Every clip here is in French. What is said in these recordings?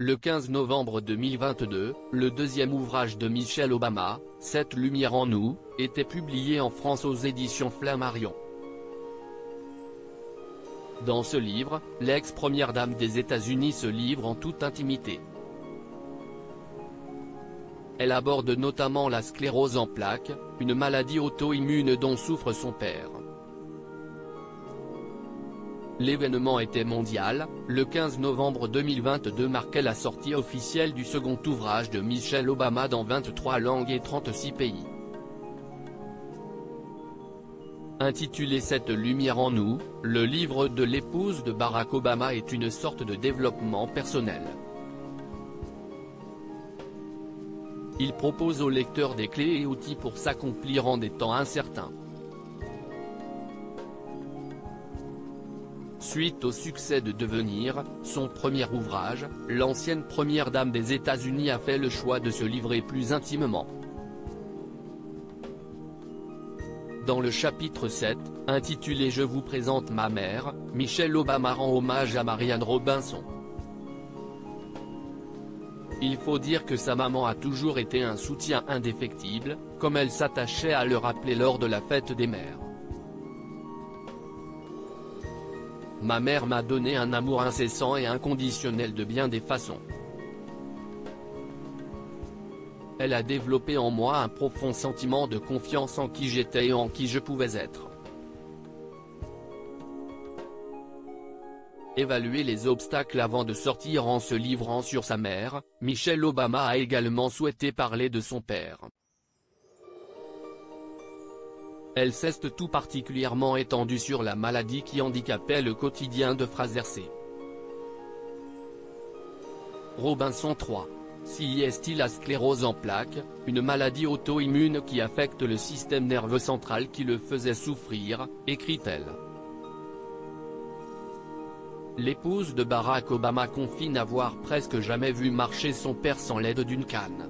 Le 15 novembre 2022, le deuxième ouvrage de Michelle Obama, Cette lumière en nous, était publié en France aux éditions Flammarion. Dans ce livre, l'ex-première dame des États-Unis se livre en toute intimité. Elle aborde notamment la sclérose en plaques, une maladie auto-immune dont souffre son père. L'événement était mondial, le 15 novembre 2022 marquait la sortie officielle du second ouvrage de Michelle Obama dans 23 langues et 36 pays. Intitulé Cette lumière en nous, le livre de l'épouse de Barack Obama est une sorte de développement personnel. Il propose au lecteur des clés et outils pour s'accomplir en des temps incertains. Suite au succès de Devenir, son premier ouvrage, l'ancienne première dame des États-Unis a fait le choix de se livrer plus intimement. Dans le chapitre 7, intitulé Je vous présente ma mère, Michelle Obama rend hommage à Marianne Robinson. Il faut dire que sa maman a toujours été un soutien indéfectible, comme elle s'attachait à le rappeler lors de la fête des mères. Ma mère m'a donné un amour incessant et inconditionnel de bien des façons. Elle a développé en moi un profond sentiment de confiance en qui j'étais et en qui je pouvais être. Évaluer les obstacles avant de sortir en se livrant sur sa mère, Michelle Obama a également souhaité parler de son père. Elle s'est tout particulièrement étendue sur la maladie qui handicapait le quotidien de Fraser C. Robinson 3. Si est-il la sclérose en plaques, une maladie auto-immune qui affecte le système nerveux central qui le faisait souffrir, écrit-elle. L'épouse de Barack Obama confie n'avoir presque jamais vu marcher son père sans l'aide d'une canne.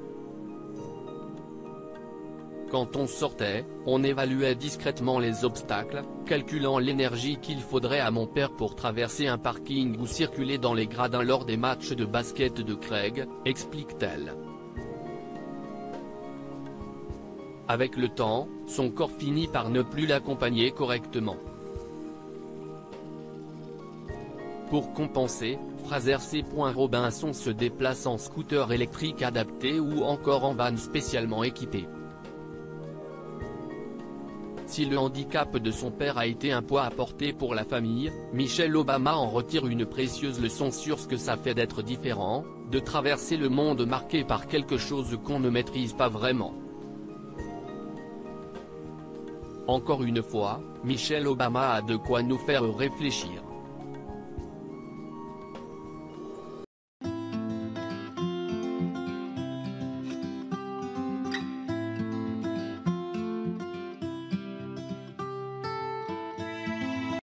Quand on sortait, on évaluait discrètement les obstacles, calculant l'énergie qu'il faudrait à mon père pour traverser un parking ou circuler dans les gradins lors des matchs de basket de Craig, explique-t-elle. Avec le temps, son corps finit par ne plus l'accompagner correctement. Pour compenser, Fraser C. Robinson se déplace en scooter électrique adapté ou encore en van spécialement équipé. Si le handicap de son père a été un poids à porter pour la famille, Michelle Obama en retire une précieuse leçon sur ce que ça fait d'être différent, de traverser le monde marqué par quelque chose qu'on ne maîtrise pas vraiment. Encore une fois, Michelle Obama a de quoi nous faire réfléchir.